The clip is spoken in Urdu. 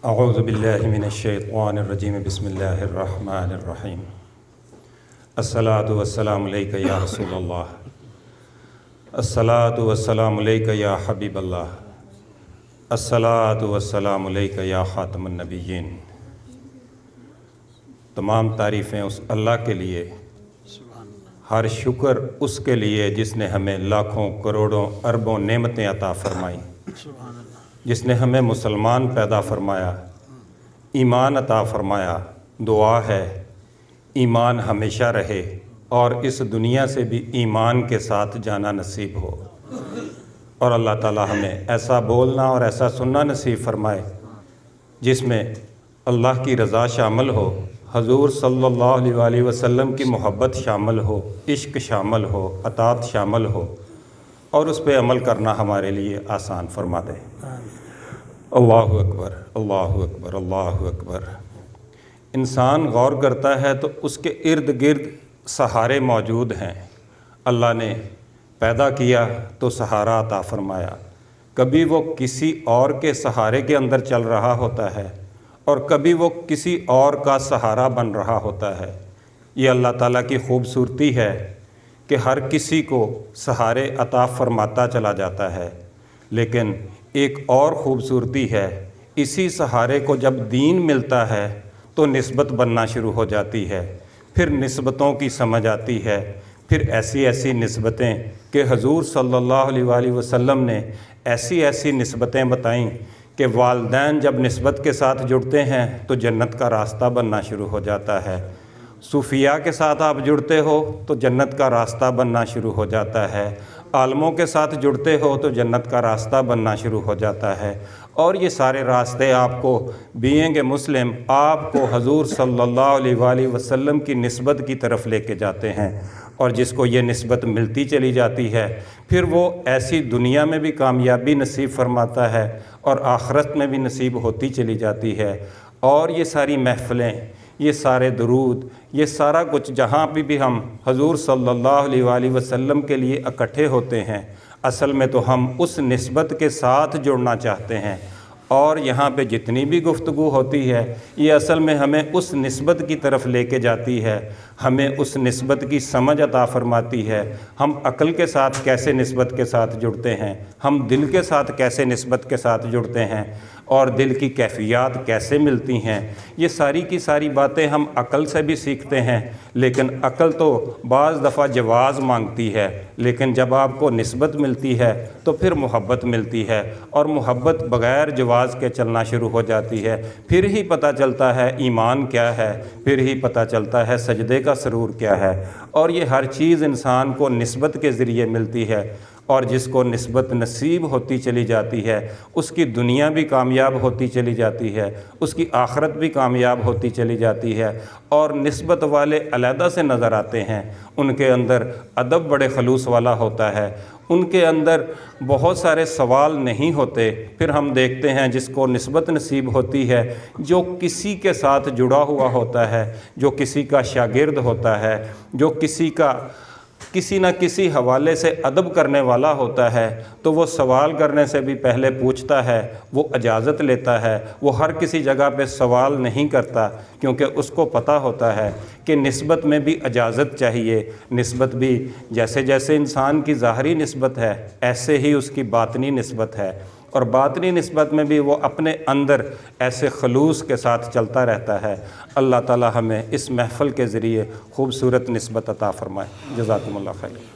اعوذ باللہ من الشیطان الرجیم بسم اللہ الرحمن الرحیم الصلاۃ والسلام علیک یا رسول اللہ، الصلاۃ والسلام علیک یا حبیب اللہ، الصلاۃ والسلام علیک یا خاتم النبیین۔ تمام تعریفیں اس اللہ کے لیے، ہر شکر اس کے لیے جس نے ہمیں لاکھوں کروڑوں اربوں نعمتیں عطا فرمائیں، جس نے ہمیں مسلمان پیدا فرمایا، ایمان عطا فرمایا۔ دعا ہے ایمان ہمیشہ رہے اور اس دنیا سے بھی ایمان کے ساتھ جانا نصیب ہو، اور اللہ تعالی ہمیں ایسا بولنا اور ایسا سننا نصیب فرمائے جس میں اللہ کی رضا شامل ہو، حضور صلی اللہ علیہ وآلہ وسلم کی محبت شامل ہو، عشق شامل ہو، اطاعت شامل ہو، اور اس پہ عمل کرنا ہمارے لیے آسان فرما دے۔ اللہ اکبر، اللہ اکبر، اللہ اکبر۔ انسان غور کرتا ہے تو اس کے ارد گرد سہارے موجود ہیں۔ اللہ نے پیدا کیا تو سہارا عطا فرمایا۔ کبھی وہ کسی اور کے سہارے کے اندر چل رہا ہوتا ہے اور کبھی وہ کسی اور کا سہارا بن رہا ہوتا ہے۔ یہ اللہ تعالیٰ کی خوبصورتی ہے کہ ہر کسی کو سہارے عطا فرماتا چلا جاتا ہے، لیکن ایک اور خوبصورتی ہے، اسی سہارے کو جب دین ملتا ہے تو نسبت بننا شروع ہو جاتی ہے، پھر نسبتوں کی سمجھ آتی ہے، پھر ایسی ایسی نسبتیں کہ حضور صلی اللہ علیہ وآلہ وسلم نے ایسی ایسی نسبتیں بتائیں کہ والدین جب نسبت کے ساتھ جڑتے ہیں تو جنت کا راستہ بننا شروع ہو جاتا ہے۔ صوفیاء کے ساتھ آپ جڑتے ہو تو جنت کا راستہ بننا شروع ہو جاتا ہے، عالموں کے ساتھ جڑتے ہو تو جنت کا راستہ بننا شروع ہو جاتا ہے، اور یہ سارے راستے آپ کو بینگ مسلم آپ کو حضور صلی اللہ علیہ وآلہ وسلم کی نسبت کی طرف لے کے جاتے ہیں، اور جس کو یہ نسبت ملتی چلی جاتی ہے پھر وہ ایسی دنیا میں بھی کامیابی نصیب فرماتا ہے اور آخرت میں بھی نصیب ہوتی چلی جاتی ہے۔ اور یہ ساری محفلیں، یہ سارے درود، یہ سارا کچھ جہاں بھی ہم حضور صلی اللہ علیہ وآلہ وسلم کے لیے اکٹھے ہوتے ہیں، اصل میں تو ہم اس نسبت کے ساتھ جڑنا چاہتے ہیں، اور یہاں پہ جتنی بھی گفتگو ہوتی ہے یہ اصل میں ہمیں اس نسبت کی طرف لے کے جاتی ہے، ہمیں اس نسبت کی سمجھ عطا فرماتی ہے۔ ہم عقل کے ساتھ کیسے نسبت کے ساتھ جڑتے ہیں، ہم دل کے ساتھ کیسے نسبت کے ساتھ جڑتے ہیں، اور دل کی کیفیات کیسے ملتی ہیں، یہ ساری کی ساری باتیں ہم عقل سے بھی سیکھتے ہیں، لیکن عقل تو بعض دفعہ جواز مانگتی ہے، لیکن جب آپ کو نسبت ملتی ہے تو پھر محبت ملتی ہے، اور محبت بغیر جواز کے چلنا شروع ہو جاتی ہے۔ پھر ہی پتہ چلتا ہے ایمان کیا ہے، پھر ہی پتہ چلتا ہے سجدے کا سرور کیا ہے، اور یہ ہر چیز انسان کو نسبت کے ذریعے ملتی ہے، اور جس کو نسبت نصیب ہوتی چلی جاتی ہے اس کی دنیا بھی کامیاب ہوتی چلی جاتی ہے، اس کی آخرت بھی کامیاب ہوتی چلی جاتی ہے۔ اور نسبت والے علیحدہ سے نظر آتے ہیں، ان کے اندر ادب بڑے خلوص والا ہوتا ہے، ان کے اندر بہت سارے سوال نہیں ہوتے۔ پھر ہم دیکھتے ہیں جس کو نسبت نصیب ہوتی ہے، جو کسی کے ساتھ جڑا ہوا ہوتا ہے، جو کسی کا شاگرد ہوتا ہے، جو کسی نہ کسی حوالے سے ادب کرنے والا ہوتا ہے، تو وہ سوال کرنے سے بھی پہلے پوچھتا ہے، وہ اجازت لیتا ہے، وہ ہر کسی جگہ پہ سوال نہیں کرتا، کیونکہ اس کو پتہ ہوتا ہے کہ نسبت میں بھی اجازت چاہیے۔ نسبت بھی جیسے جیسے انسان کی ظاہری نسبت ہے ایسے ہی اس کی باطنی نسبت ہے، اور باطنی نسبت میں بھی وہ اپنے اندر ایسے خلوص کے ساتھ چلتا رہتا ہے۔ اللہ تعالی ہمیں اس محفل کے ذریعے خوبصورت نسبت عطا فرمائے۔ جزاکم اللہ خیر۔